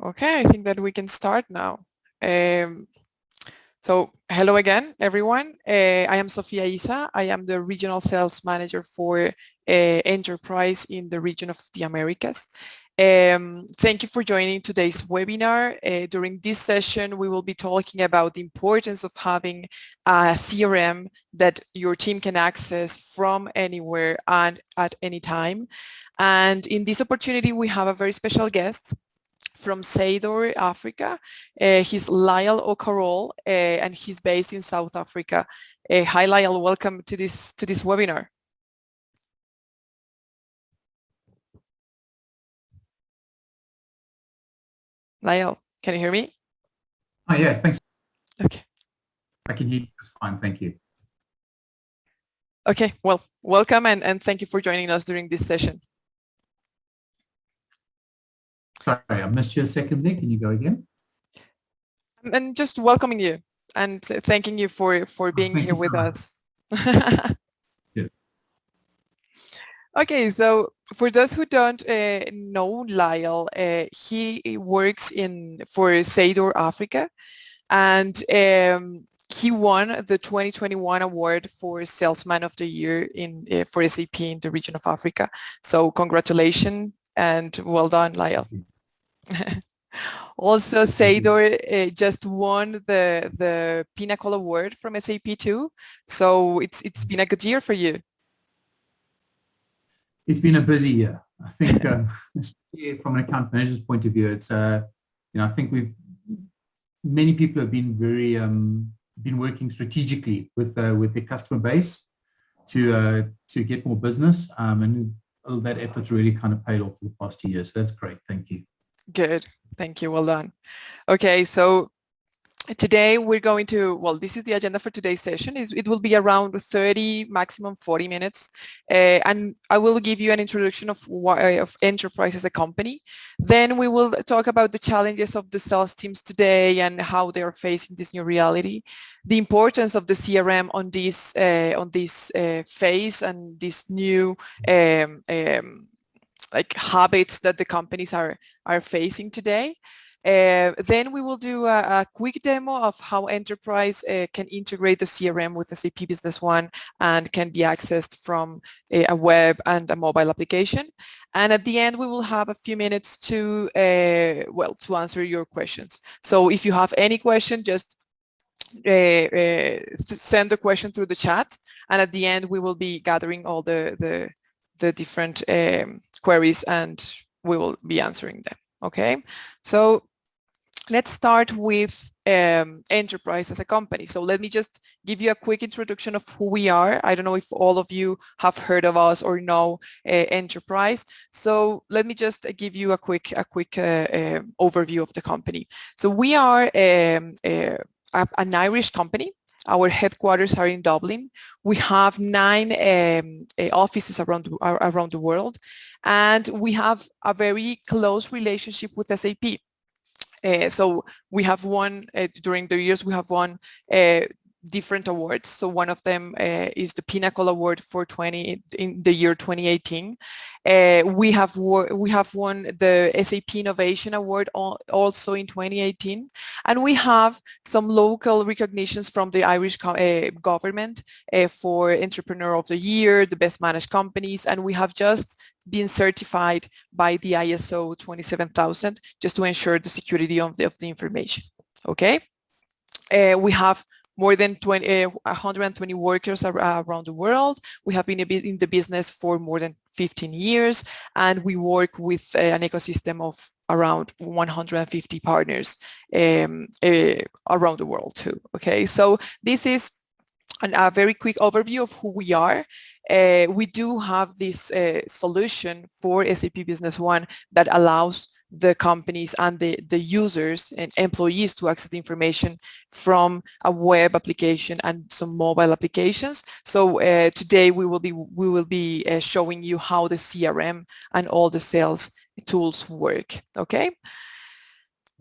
Okay, I think that we can start now. So hello again, everyone. I am Sofia Isa. I am the Regional Sales Manager for Enterprise in the region of the Americas. Thank you for joining today's webinar. During this session, we will be talking about the importance of having a CRM that your team can access from anywhere and at any time. And in this opportunity, we have a very special guest from Sador, Africa. He's Lyle O'Carroll, and he's based in South Africa. Hi, Lyle. Welcome to this webinar. Lyle, can you hear me? Oh, yeah, thanks. Okay. I can hear you just fine. Thank you. Okay. Well, welcome and thank you for joining us during this session. Sorry, I missed you a second there. Can you go again? And just welcoming you and thanking you for being here with us. Yeah. Okay, so for those who don't know Lyle, he works for Sador Africa, and he won the 2021 award for Salesman of the Year for SAP in the region of Africa. So congratulations and well done, Lyle. Also, Sador just won the Pinnacle Award from SAP too. So it's been a good year for you. It's been a busy year. I think from an account manager's point of view, it's I think many people have been very been working strategically with the customer base to get more business, and all that effort's really kind of paid off for the past 2 years. So that's great. Thank you. Good. Thank you. Well done. Okay, so today we're going to, well, this is the agenda for today's session. It will be around 30, maximum 40 minutes. And I will give you an introduction of Enterpryze as a company. Then we will talk about the challenges of the sales teams today and how they are facing this new reality, the importance of the CRM on this phase and this new like habits that the companies are facing today. Then we will do a quick demo of how Enterpryze can integrate the CRM with SAP Business One and can be accessed from a web and a mobile application. And at the end, we will have a few minutes to answer your questions. So if you have any question, just send the question through the chat. And at the end, we will be gathering all the different queries and we will be answering them. Okay, so let's start with Enterpryze as a company. So let me just give you a quick introduction of who we are. I don't know if all of you have heard of us or know Enterpryze. So let me just give you a quick overview of the company. So we are an Irish company. Our headquarters are in Dublin. We have 9 offices around the world, and we have a very close relationship with SAP. So we have won, during the years, we have won different awards. So one of them is the Pinnacle Award in the year 2018. We have won the SAP Innovation Award also in 2018, and we have some local recognitions from the Irish government for Entrepreneur of the Year, the Best Managed Companies, and we have just been certified by the ISO 27000 just to ensure the security of the information. Okay, we have more than 120 workers around the world. We have been in the business for more than 15 years, and we work with an ecosystem of around 150 partners around the world too. Okay, so this is a very quick overview of who we are. We do have this solution for SAP Business One that allows the companies and the users and employees to access the information from a web application and some mobile applications. So today we will be showing you how the CRM and all the sales tools work. Okay,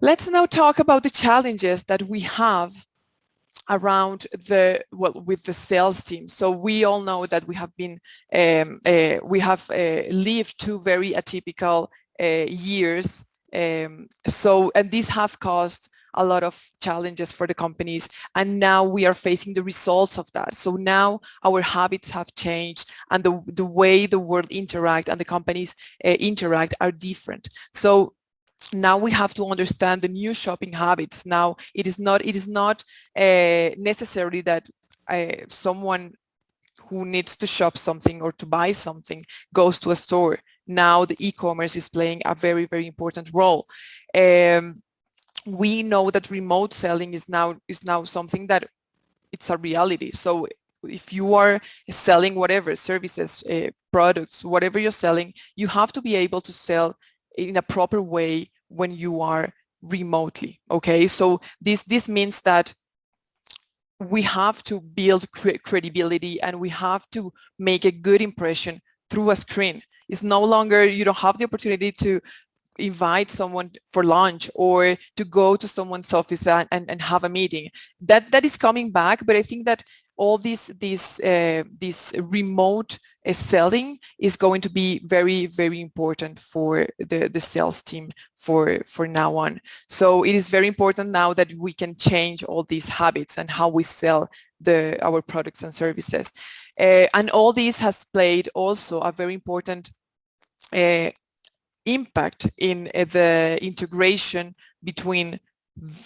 let's now talk about the challenges that we have around with the sales team. So we all know that we have been lived 2 very atypical years And these have caused a lot of challenges for the companies, and now we are facing the results of that. So now our habits have changed, and the way the world interact and the companies interact are different. So now we have to understand the new shopping habits. Now it is not necessary that someone who needs to shop something or to buy something goes to a store. Now the e-commerce is playing a very, very important role. We know that remote selling is now something that it's a reality. So if you are selling whatever services, products, whatever you're selling, you have to be able to sell in a proper way when you are remotely. Okay, so this means that we have to build credibility, and we have to make a good impression through a screen. It's no longer, you don't have the opportunity to invite someone for lunch or to go to someone's office and have a meeting. That is coming back, but I think that all this remote selling is going to be very, very important for the sales team for now on. So it is very important now that we can change all these habits and how we sell our products and services. And all this has played also a very important impact in the integration between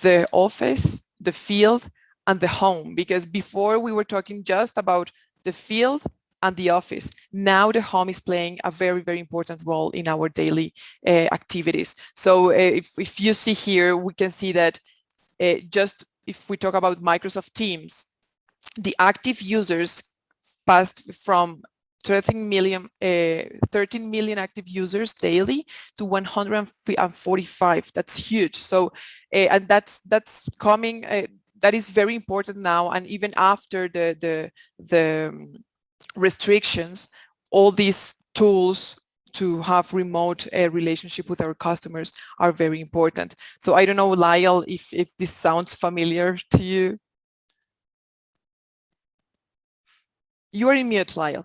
the office, the field, and the home. Because before we were talking just about the field and the office. Now the home is playing a very, very important role in our daily activities. So if you see here, we can see that just if we talk about Microsoft Teams, the active users passed from 13 million active users daily to 145. That's huge. So, and that's coming. That is very important now. And even after the restrictions, all these tools to have remote relationship with our customers are very important. So I don't know, Lyle, if this sounds familiar to you. You are in mute, Lyle.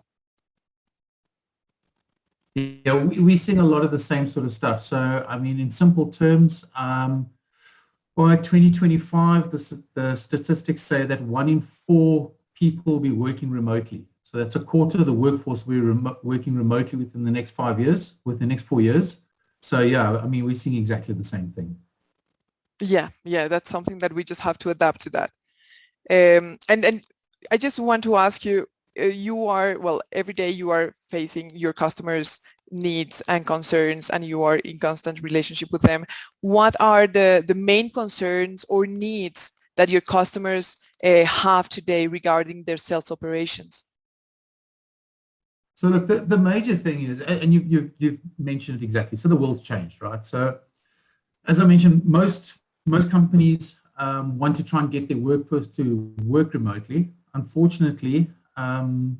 Yeah, we're seeing a lot of the same sort of stuff. So, I mean, in simple terms, by 2025, the statistics say that 1 in 4 people will be working remotely. So that's a quarter of the workforce will be working remotely within the next 5 years, within the next 4 years. So yeah, I mean, we're seeing exactly the same thing. Yeah, that's something that we just have to adapt to that. And I just want to ask you, you are, well, every day you are facing your customers' needs and concerns, and you are in constant relationship with them. What are the main concerns or needs that your customers have today regarding their sales operations? So look, the major thing is, and you've mentioned it exactly, so the world's changed, right? So as I mentioned, most companies want to try and get their workforce to work remotely. Unfortunately, only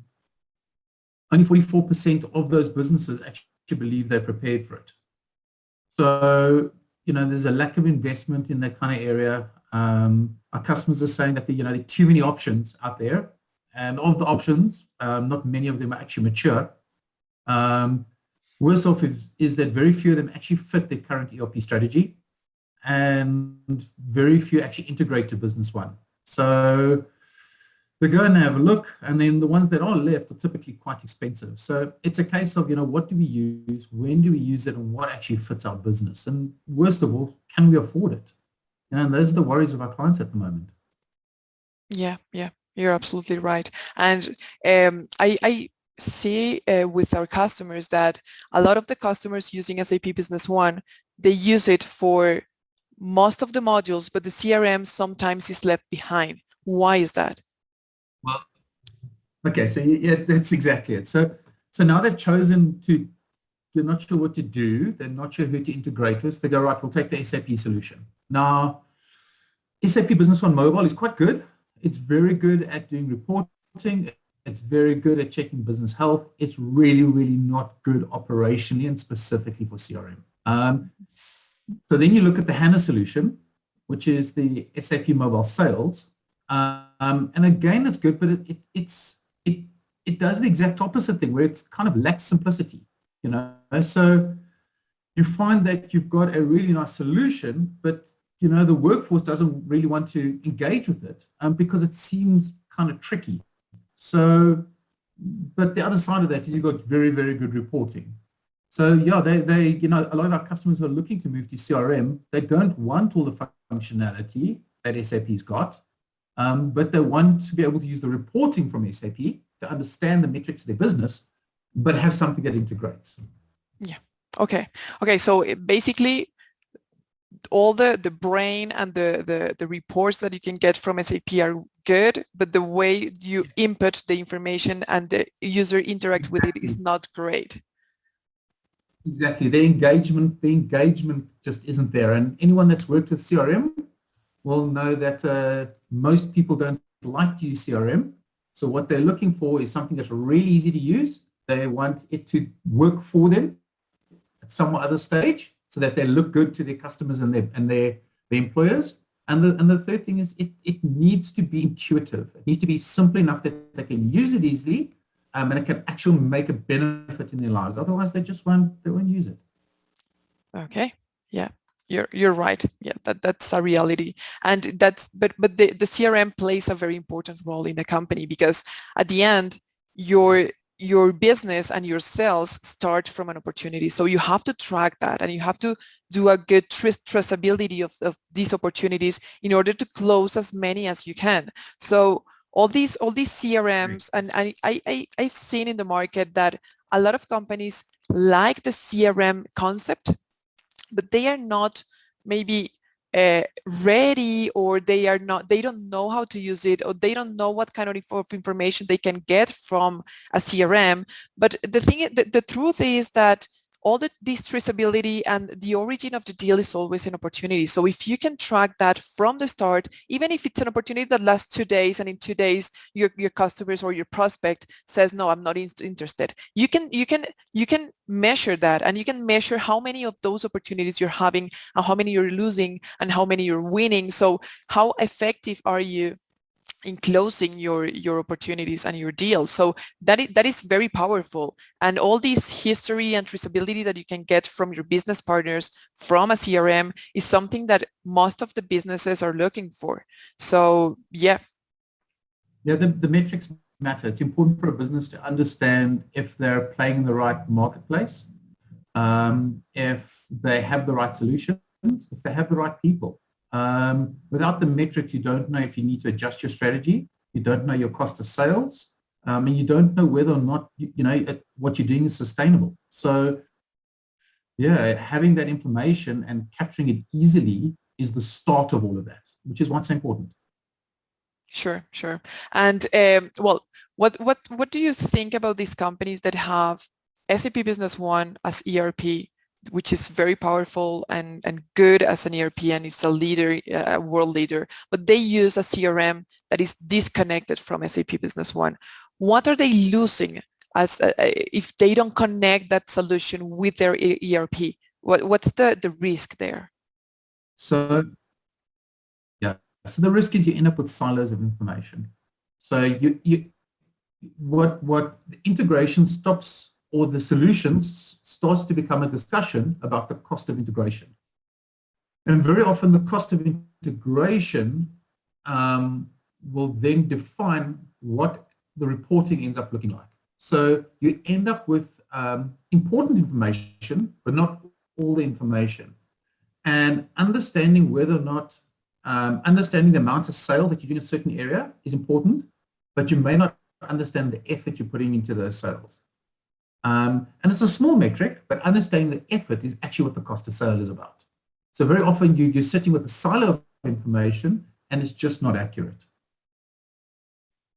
44% of those businesses actually believe they're prepared for it. So, you know, there's a lack of investment in that kind of area. Our customers are saying that, there are too many options out there. And of the options, not many of them are actually mature. Worse off is that very few of them actually fit their current ERP strategy, and very few actually integrate to Business One. So they go and have a look, and then the ones that are left are typically quite expensive. So it's a case of, what do we use, when do we use it, and what actually fits our business? And worst of all, can we afford it? And those are the worries of our clients at the moment. Yeah, you're absolutely right. And I see with our customers that a lot of the customers using SAP Business One, they use it for most of the modules, but the CRM sometimes is left behind. Why is that? Well, okay, so yeah, that's exactly it. So now they've chosen to, they're not sure what to do, they're not sure who to integrate with, they go, right, we'll take the SAP solution. Now, SAP Business One Mobile is quite good. It's very good at doing reporting. It's very good at checking business health. It's really, really not good operationally and specifically for CRM. So then you look at the HANA solution, which is the SAP Mobile Sales. And again, it's good, but it does the exact opposite thing, where it's kind of lacks simplicity, So you find that you've got a really nice solution, but the workforce doesn't really want to engage with it because it seems kind of tricky. So, but the other side of that is you've got very, very good reporting. So yeah, they a lot of our customers who are looking to move to CRM, they don't want all the functionality that SAP's got, but they want to be able to use the reporting from SAP to understand the metrics of their business, but have something that integrates. Yeah. Okay. So basically, all the brain and the reports that you can get from SAP are good, but the way you input the information and the user interact with it is not great. Exactly. The engagement just isn't there. And anyone that's worked with CRM will know that most people don't like to use CRM. So what they're looking for is something that's really easy to use. They want it to work for them at some other stage, so that they look good to their customers and their employers. And the third thing is it needs to be intuitive. It needs to be simple enough that they can use it easily, and it can actually make a benefit in their lives. Otherwise, they won't use it. Okay. Yeah. You're right. Yeah, that's a reality. And that's but the CRM plays a very important role in the company, because at the end, your business and your sales start from an opportunity. So you have to track that, and you have to do a good traceability of these opportunities in order to close as many as you can. So all these CRMs, and I've seen in the market that a lot of companies like the CRM concept, but they are not maybe ready, or they don't know how to use it, or they don't know what kind of information they can get from a CRM. But the truth is that all this traceability and the origin of the deal is always an opportunity. So if you can track that from the start, even if it's an opportunity that lasts 2 days, and in 2 days your customers or your prospect says, no, I'm not interested, you can measure that, and you can measure how many of those opportunities you're having, and how many you're losing, and how many you're winning. So how effective are you in closing your opportunities and your deals? So that is very powerful. And all this history and traceability that you can get from your business partners from a CRM is something that most of the businesses are looking for. So yeah. Yeah, the metrics matter. It's important for a business to understand if they're playing in the right marketplace, if they have the right solutions, if they have the right people. Without the metrics, you don't know if you need to adjust your strategy. You don't know your cost of sales, and you don't know whether or not what you're doing is sustainable. So, yeah, having that information and capturing it easily is the start of all of that, which is what's important. Sure. And well, what do you think about these companies that have SAP Business One as ERP, which is very powerful and good as an ERP, and it's a leader, a world leader, but they use a CRM that is disconnected from SAP Business One? What are they losing as if they don't connect that solution with their ERP? What's the risk there? So, yeah, so the risk is you end up with silos of information. So what the integration stops, or the solutions starts to become a discussion about the cost of integration. And very often the cost of integration will then define what the reporting ends up looking like. So you end up with important information, but not all the information. And understanding whether or not, understanding the amount of sales that you do in a certain area is important, but you may not understand the effort you're putting into those sales. And it's a small metric, but understanding the effort is actually what the cost of sale is about. So very often you're sitting with a silo of information, and it's just not accurate.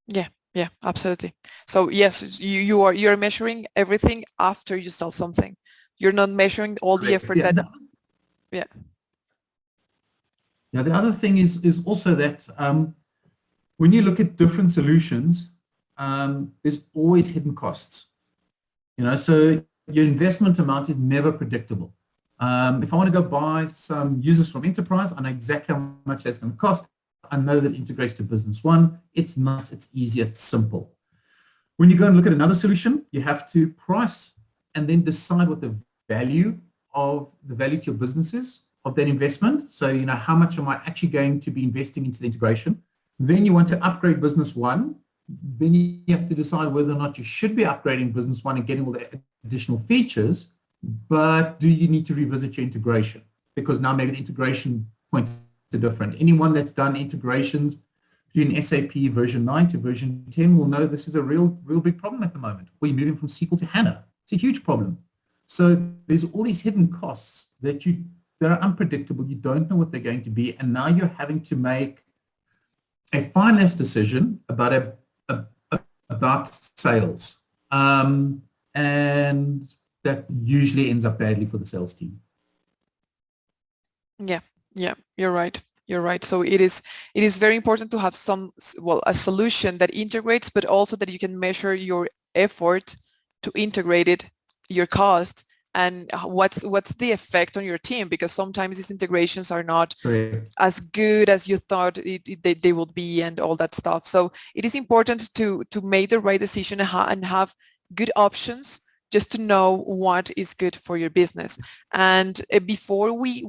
Yeah, absolutely. So yes, you're measuring everything after you sell something. You're not measuring all the effort that. Yeah. Now the other thing is also that when you look at different solutions, there's always hidden costs. So your investment amount is never predictable. If I want to go buy some users from Enterpryze, I know exactly how much that's going to cost. I know that it integrates to Business One. It's nice, it's easy, it's simple. When you go and look at another solution, you have to price and then decide what the value of the value to your businesses of that investment. So, how much am I actually going to be investing into the integration? Then you want to upgrade Business One. Then you have to decide whether or not you should be upgrading Business One and getting all the additional features, but do you need to revisit your integration? Because now maybe the integration points are different. Anyone that's done integrations between SAP version 9 to version 10 will know this is a real big problem at the moment. We're moving from SQL to HANA. It's a huge problem. So there's all these hidden costs that are unpredictable. You don't know what they're going to be, and now you're having to make a finance decision about about sales, and that usually ends up badly for the sales team. Yeah, you're right. You're right. So it is very important to have a solution that integrates, but also that you can measure your effort to integrate it, your cost, and what's the effect on your team, because sometimes these integrations are not as good as you thought they would be, and all that stuff. So it is important to make the right decision and have good options, just to know what is good for your business. And before we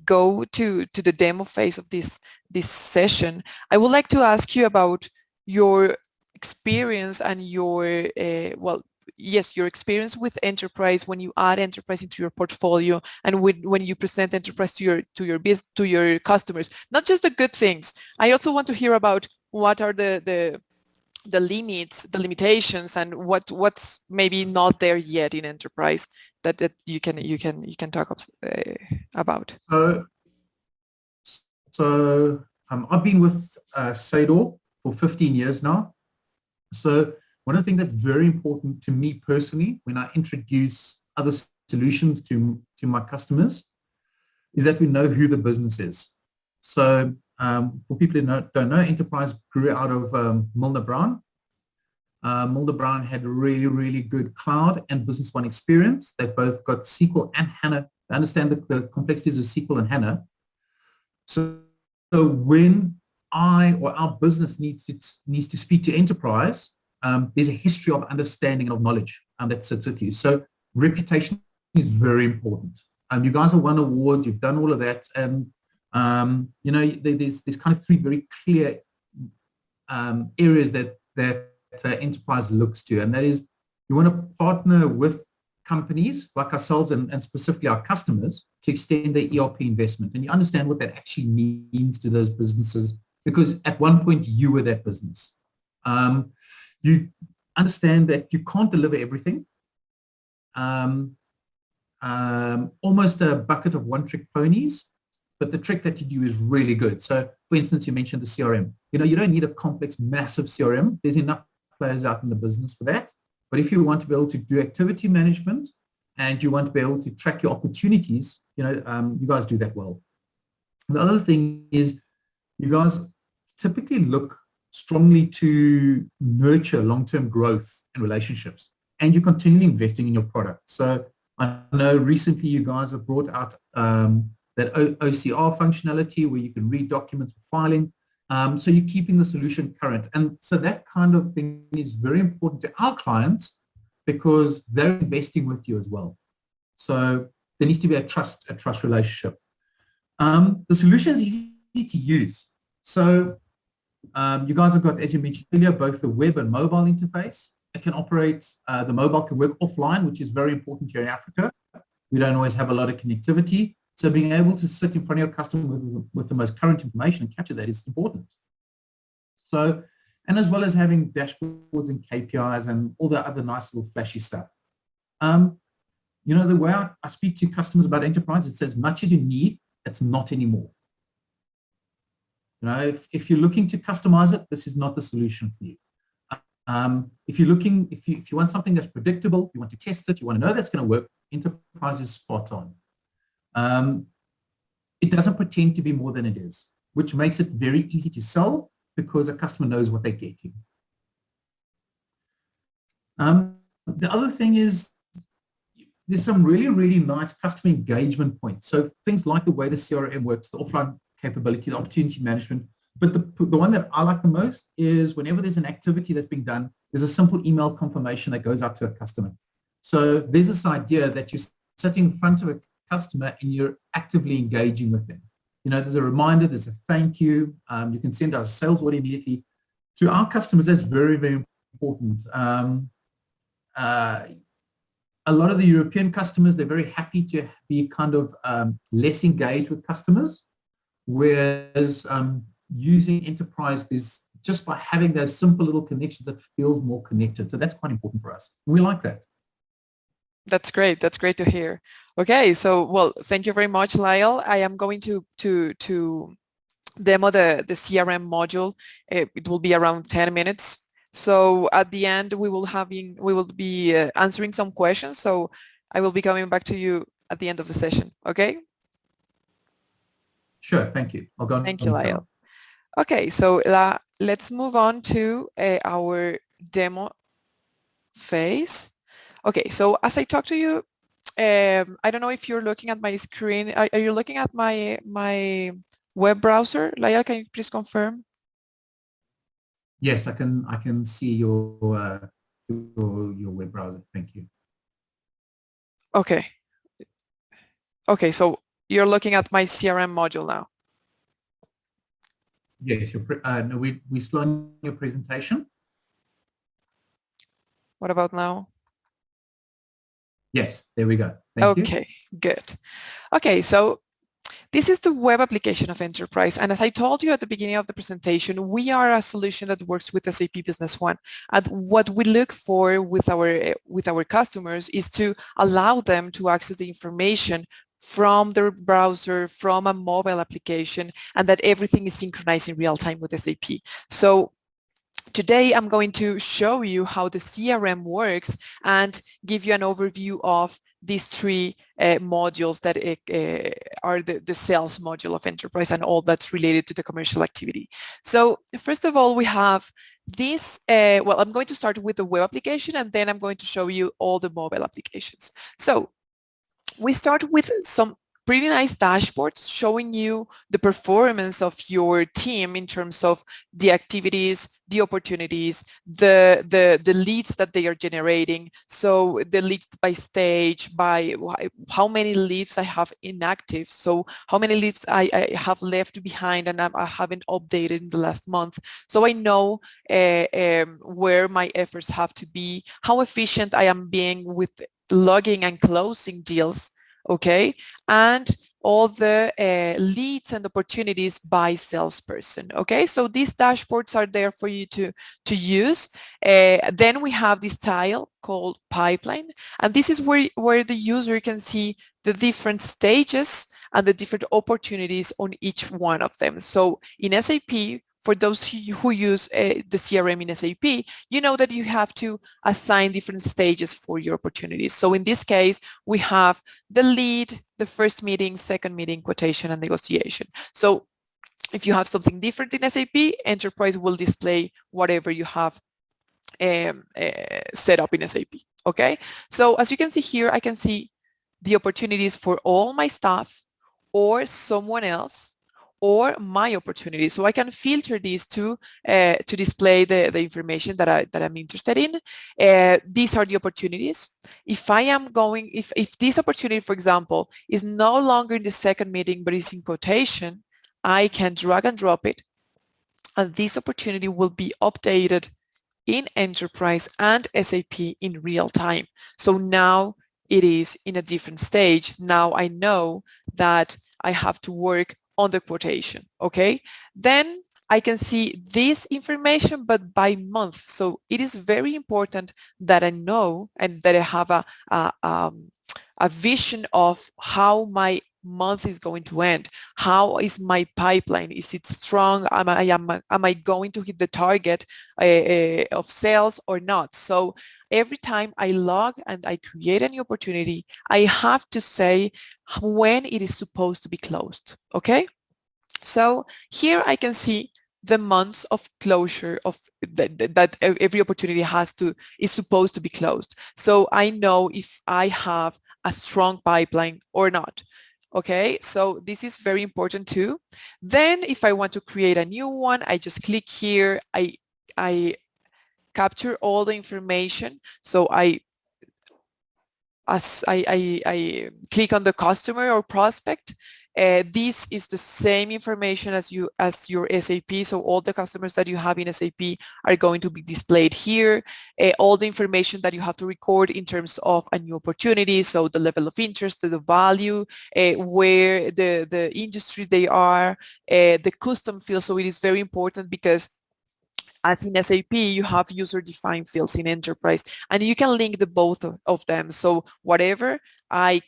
go to the demo phase of this session, I would like to ask you about your experience and your your experience with Enterpryze, when you add Enterpryze into your portfolio, and when you present Enterpryze to your customers. Not just the good things. I also want to hear about what are the limits, the limitations, and what's maybe not there yet in Enterpryze that you can talk about. So I've been with Sador for 15 years now. So one of the things that's very important to me personally when I introduce other solutions to my customers is that we know who the business is. So for people who don't know, Enterpryze grew out of Milner Brown. Milner Brown had really good cloud and Business One experience. They've both got SQL and HANA. They understand the complexities of SQL and HANA. So when I or our business needs to speak to Enterprise, there's a history of understanding and of knowledge that sits with you. So reputation is very important. You guys have won awards, you've done all of that, and there's kind of three very clear areas that Enterprise looks to, and that is you want to partner with companies like ourselves and specifically our customers to extend their ERP investment, and you understand what that actually means to those businesses, because at one point you were that business. You understand that you can't deliver everything. Almost a bucket of one-trick ponies, but the trick that you do is really good. So, for instance, you mentioned the CRM. You don't need a complex, massive CRM. There's enough players out in the business for that. But if you want to be able to do activity management and you want to be able to track your opportunities, you guys do that well. The other thing is you guys typically look strongly to nurture long-term growth and relationships, and you're continually investing in your product. So I know recently you guys have brought out that OCR functionality where you can read documents for filing. So you're keeping the solution current. And so that kind of thing is very important to our clients because they're investing with you as well. So there needs to be a trust relationship. The solution is easy to use. So you guys have got, as you mentioned earlier, both the web and mobile interface. It can operate, the mobile can work offline, which is very important here in Africa. We don't always have a lot of connectivity. So being able to sit in front of your customer with the most current information and capture that is important. So, and as well as having dashboards and KPIs and all the other nice little flashy stuff. The way I speak to customers about Enterprise, it says as much as you need, it's not anymore. If you're looking to customize it, this is not the solution for you. If you want something that's predictable, you want to test it, you want to know that's going to work, Enterprise is spot on. It doesn't pretend to be more than it is, which makes it very easy to sell because a customer knows what they're getting. The other thing is there's some really nice customer engagement points. So things like the way the CRM works, the offline capability, the opportunity management. But the one that I like the most is whenever there's an activity that's being done, there's a simple email confirmation that goes out to a customer. So there's this idea that you're sitting in front of a customer and you're actively engaging with them. There's a reminder, there's a thank you. You can send our sales order immediately to our customers. That's very, very important. A lot of the European customers, they're very happy to be kind of less engaged with customers, whereas using Enterprise, there's just by having those simple little connections, that feels more connected. So that's quite important for us. We like that. That's great. That's great to hear. Okay, so well, thank you very much, Lyle. I am going to demo the CRM module. It will be around 10 minutes. So at the end, we will be answering some questions. So I will be coming back to you at the end of the session. Okay. Sure. Thank you. I'll go. Thank you, Lyle. Okay. So let's move on to our demo phase. Okay. So as I talk to you, I don't know if you're looking at my screen. Are you looking at my web browser? Lyle, can you please confirm? Yes, I can see your web browser. Thank you. Okay. Okay, so you're looking at my CRM module now. Yes, no, we still on your presentation. What about now? Yes, there we go. Thank you. Okay, good. Okay, so this is the web application of Enterpryze. And as I told you at the beginning of the presentation, we are a solution that works with SAP Business One. And what we look for with our customers is to allow them to access the information from their browser, from a mobile application, and that everything is synchronized in real time with SAP. So today, I'm going to show you how the CRM works and give you an overview of these three modules that are the sales module of Enterprise and all that's related to the commercial activity. So first of all, we have this, well, I'm going to start with the web application and then I'm going to show you all the mobile applications. So we start with some pretty nice dashboards showing you the performance of your team in terms of the activities, the opportunities, the leads that they are generating. So the leads by stage, by how many leads I have inactive, so how many leads I have left behind and I haven't updated in the last month. So I know where my efforts have to be, how efficient I am being with logging and closing deals, okay, and all the leads and opportunities by salesperson, okay? So these dashboards are there for you to use. Then we have this tile called pipeline, and this is where the user can see the different stages and the different opportunities on each one of them. So in SAP, for those who use the CRM in SAP, you know that you have to assign different stages for your opportunities. So in this case, we have the lead, the first meeting, second meeting, quotation, and negotiation. So if you have something different in SAP, Enterprise will display whatever you have set up in SAP, okay? So as you can see here, I can see the opportunities for all my staff or someone else, or my opportunities. So I can filter these to display the information that I'm interested in. These are the opportunities. If I am going, if this opportunity, for example, is no longer in the second meeting, but is in quotation, I can drag and drop it. And this opportunity will be updated in Enterprise and SAP in real time. So now it is in a different stage. Now I know that I have to work on the quotation, okay? Then I can see this information, but by month. So it is very important that I know and that I have a vision of how my month is going to end. How is my pipeline? Is it strong? Am I going to hit the target of sales or not? So every time I log and I create a new opportunity, I have to say when it is supposed to be closed, okay? So here I can see the months of closure of that every opportunity is supposed to be closed. So I know if I have a strong pipeline or not. Okay, so this is very important too. Then if I want to create a new one, I just click here. I capture all the information. So I as I click on the customer or prospect, this is the same information as your SAP. So all the customers that you have in SAP are going to be displayed here. All the information that you have to record in terms of a new opportunity. So the level of interest, the value, where the industry they are, the custom field. So it is very important because as in SAP, you have user-defined fields in Enterprise, and you can link the both of them. So whatever I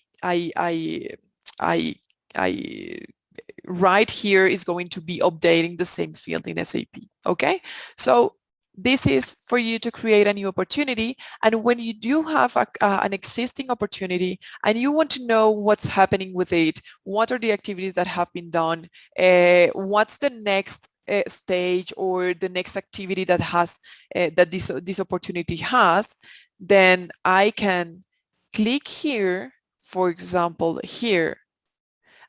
write here is going to be updating the same field in SAP. Okay, so this is for you to create a new opportunity. And when you do have an existing opportunity and you want to know what's happening with it, what are the activities that have been done, what's the next stage or the next activity that has that this opportunity has, then I can click here, for example, here,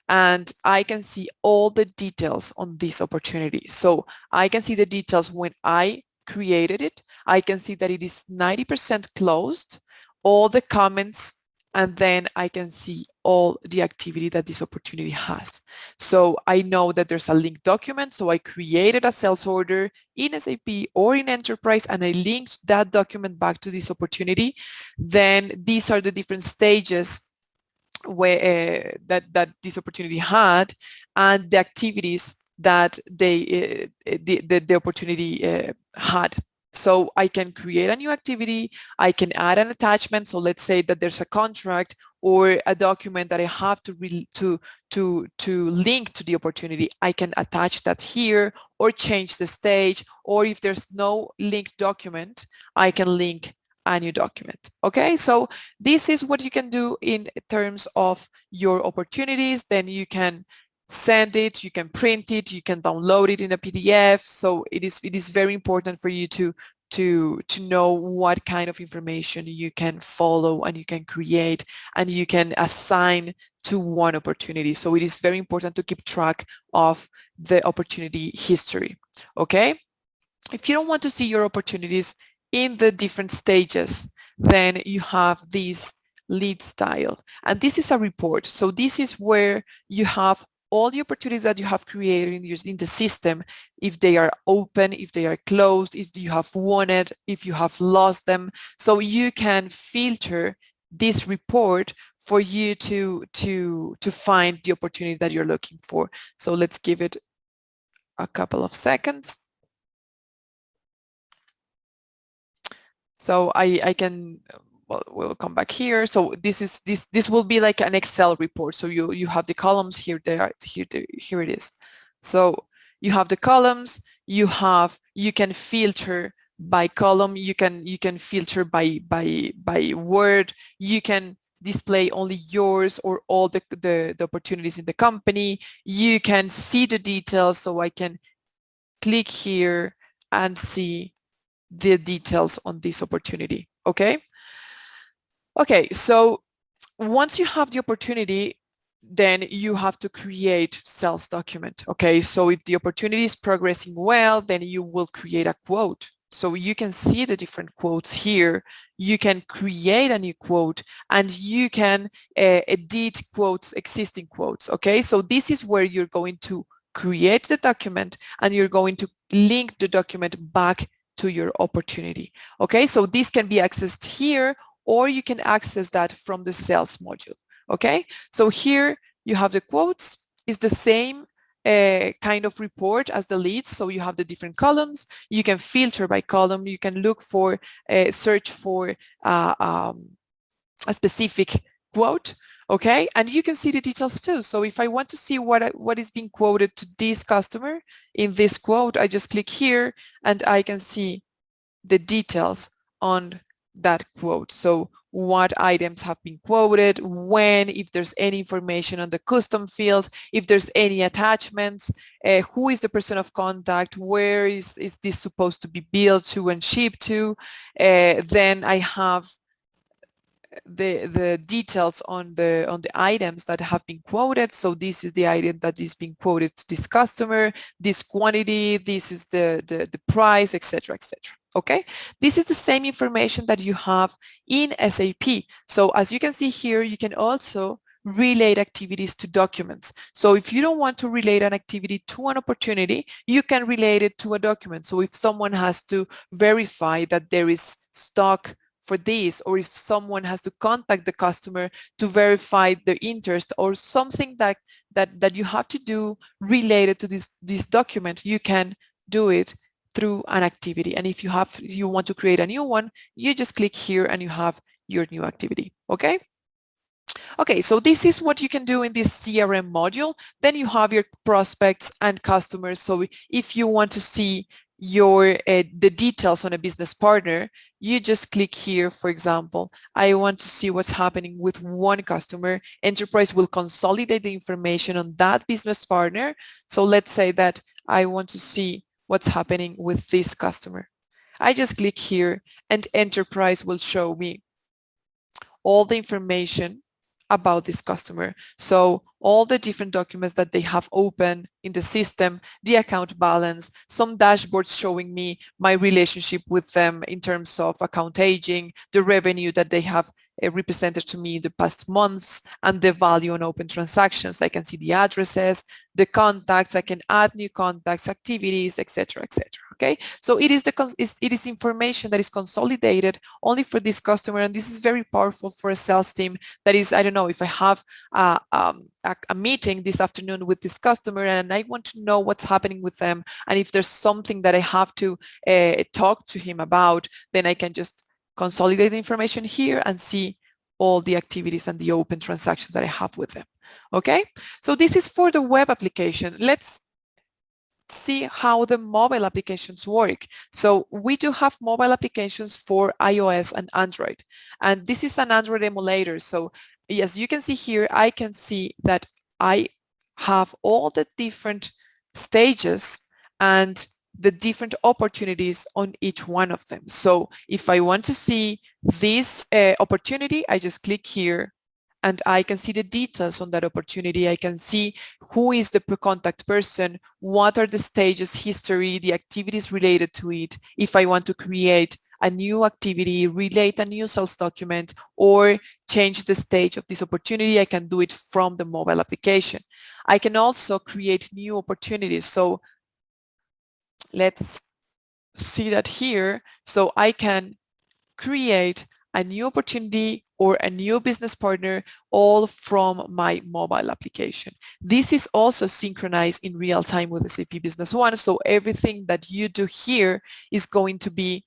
and I can see all the details on this opportunity. So I can see the details when I created it. I can see that it is 90% closed, all the comments, and then I can see all the activity that this opportunity has. So I know that there's a linked document. So I created a sales order in SAP or in Enterprise, and I linked that document back to this opportunity. Then these are the different stages where that this opportunity had, and the activities that the opportunity had. So I can create a new activity, I can add an attachment. So let's say that there's a contract or a document that I have to link to the opportunity. I can attach that here or change the stage, or if there's no linked document, I can link a new document. Okay, so this is what you can do in terms of your opportunities. Then you can send it, you can print it, you can download it in a PDF. So it is very important for you to know what kind of information you can follow and you can create and you can assign to one opportunity. So it is very important to keep track of the opportunity history. Okay, if you don't want to see your opportunities in the different stages, then you have this lead style, and this is a report. So this is where you have all the opportunities that you have created in the system, if they are open, if they are closed, if you have won it, if you have lost them. So you can filter this report for you to find the opportunity that you're looking for. So let's give it a couple of seconds. So I can, well, we'll come back here. So this will be like an Excel report. So you have the columns here. Here it is. So you have the columns. You can filter by column. You can filter by word. You can display only yours or all the opportunities in the company. You can see the details. So I can click here and see the details on this opportunity. Okay. Okay, so once you have the opportunity, then you have to create sales document. Okay, so if the opportunity is progressing well, then you will create a quote. So you can see the different quotes here. You can create a new quote and you can edit quotes, existing quotes. Okay, so this is where you're going to create the document and you're going to link the document back to your opportunity. Okay, so this can be accessed here, or you can access that from the sales module. Okay, so here you have the quotes. It's the same kind of report as the leads. So you have the different columns. You can filter by column. You can look for, search for a specific quote. Okay, and you can see the details too. So if I want to see what is being quoted to this customer in this quote, I just click here and I can see the details on that quote. So what items have been quoted, when, if there's any information on the custom fields, if there's any attachments, who is the person of contact, where is this supposed to be billed to and shipped to. Then I have the details on the items that have been quoted. So this is the item that is being quoted to this customer, this quantity, this is the price, etc., etc. Okay, this is the same information that you have in SAP. So as you can see here, you can also relate activities to documents. So if you don't want to relate an activity to an opportunity, you can relate it to a document. So if someone has to verify that there is stock for this, or if someone has to contact the customer to verify their interest, or something that you have to do related to this document, you can do it through an activity. And if you want to create a new one, you just click here and you have your new activity. Okay. Okay, so this is what you can do in this CRM module. Then you have your prospects and customers. So if you want to see the details on a business partner, you just click here. For example, I want to see what's happening with one customer. Enterprise will consolidate the information on that business partner. So let's say that I want to see what's happening with this customer. I just click here and Enterprise will show me all the information about this customer. So all the different documents that they have open in the system, the account balance, some dashboards showing me my relationship with them in terms of account aging, the revenue that they have represented to me in the past months, and the value on open transactions. I can see the addresses, the contacts, I can add new contacts, activities, etc., etc. Okay, so it is information that is consolidated only for this customer, and this is very powerful for a sales team. That is, I don't know, if I have a meeting this afternoon with this customer and I want to know what's happening with them, and if there's something that I have to talk to him about, then I can just consolidate the information here and see all the activities and the open transactions that I have with them. Okay, so this is for the web application. Let's see how the mobile applications work. So we do have mobile applications for iOS and Android, and this is an Android emulator. So as you can see here, I can see that I have all the different stages and the different opportunities on each one of them. So if I want to see this opportunity, I just click here and I can see the details on that opportunity. I can see who is the contact person, what are the stages, history, the activities related to it. If I want to create a new activity, relate a new sales document, or change the stage of this opportunity, I can do it from the mobile application. I can also create new opportunities. So let's see that here. So I can create a new opportunity or a new business partner all from my mobile application. This is also synchronized in real time with SAP Business One. So everything that you do here is going to be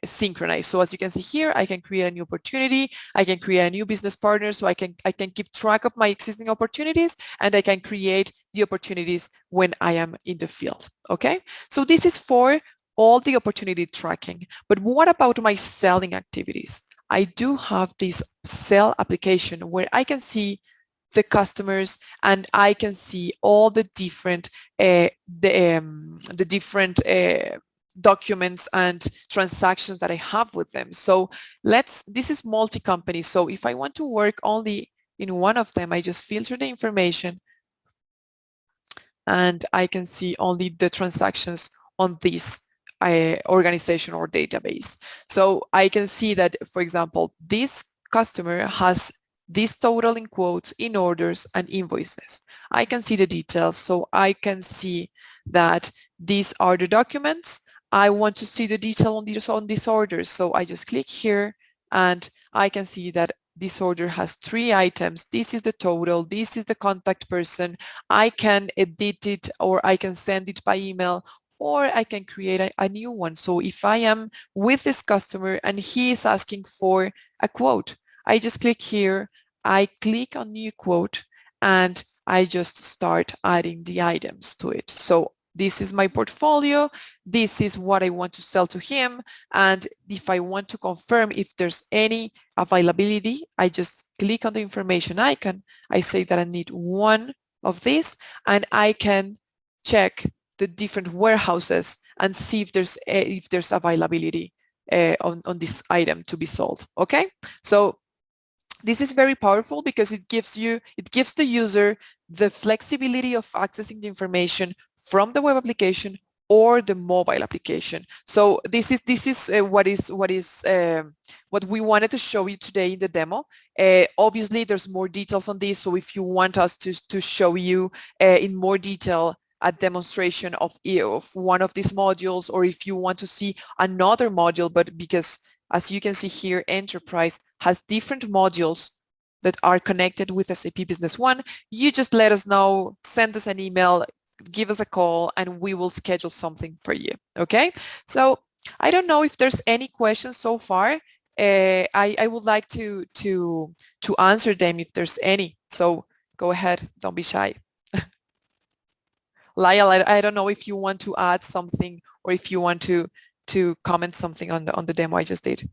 synchronized. So as you can see here, I can create a new opportunity, I can create a new business partner, so I can keep track of my existing opportunities, and I can create the opportunities when I am in the field. Okay, so this is for all the opportunity tracking. But what about my selling activities? I do have this sell application where I can see the customers and I can see all the different documents and transactions that I have with them. So this is multi-company. So if I want to work only in one of them, I just filter the information and I can see only the transactions on this organization or database. So I can see that, for example, this customer has this total in quotes, in orders and invoices. I can see the details, so I can see that these are the documents. I want to see the detail on these orders, so I just click here and I can see that this order has 3 items. This is the total, this is the contact person. I can edit it, or I can send it by email, or I can create a new one. So if I am with this customer and he is asking for a quote, I just click here, I click on new quote, and I just start adding the items to it. So this is my portfolio, this is what I want to sell to him, and if I want to confirm if there's any availability, I just click on the information icon, I say that I need one of these, and I can check the different warehouses and see if there's availability on this item to be sold. Okay, so this is very powerful because it gives the user the flexibility of accessing the information from the web application or the mobile application. So this is what we wanted to show you today in the demo. Obviously, there's more details on this. So if you want us to show you in more detail a demonstration of one of these modules, or if you want to see another module, but because as you can see here, Enterprise has different modules that are connected with SAP Business One, you just let us know, send us an email, give us a call, and we will schedule something for you. Okay, so I don't know if there's any questions so far. I would like to answer them if there's any. So go ahead, don't be shy. Lyle, I don't know if you want to add something or if you want to comment something on the demo I just did.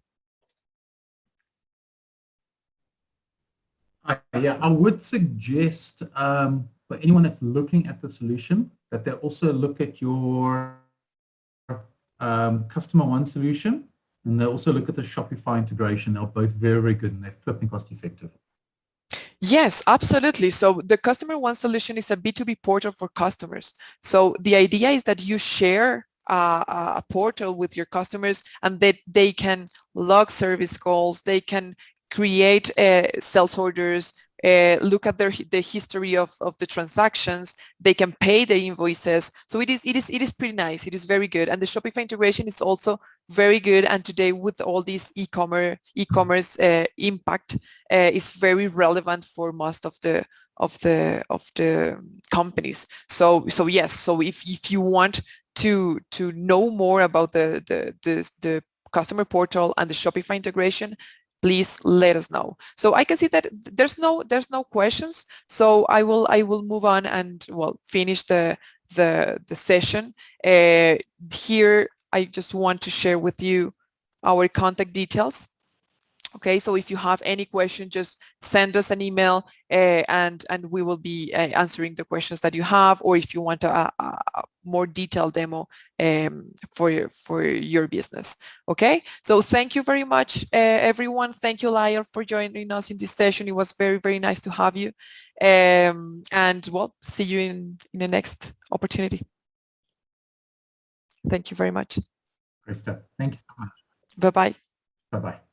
Yeah, I would suggest for anyone that's looking at the solution that they also look at your Customer One solution, and they also look at the Shopify integration. They're both very, very good, and they're flipping cost effective. Yes, absolutely. So the Customer One solution is a B2B portal for customers. So the idea is that you share a portal with your customers, and that they can log service calls, they can create sales orders, look at the history of the transactions, they can pay the invoices. So it is pretty nice. It is very good, and the Shopify integration is also very good. And today, with all this e-commerce impact, is very relevant for most of the companies. So yes. So if you want to know more about the customer portal and the Shopify integration, please let us know. So I can see that there's no questions. So I will move on and finish the session. Here I just want to share with you our contact details. Okay, so if you have any question, just send us an email, and we will be answering the questions that you have, or if you want a more detailed demo for your business. Okay, so thank you very much, everyone. Thank you, Lyle, for joining us in this session. It was very, very nice to have you, and see you in the next opportunity. Thank you very much. Great stuff. Thank you so much. Bye-bye. Bye-bye.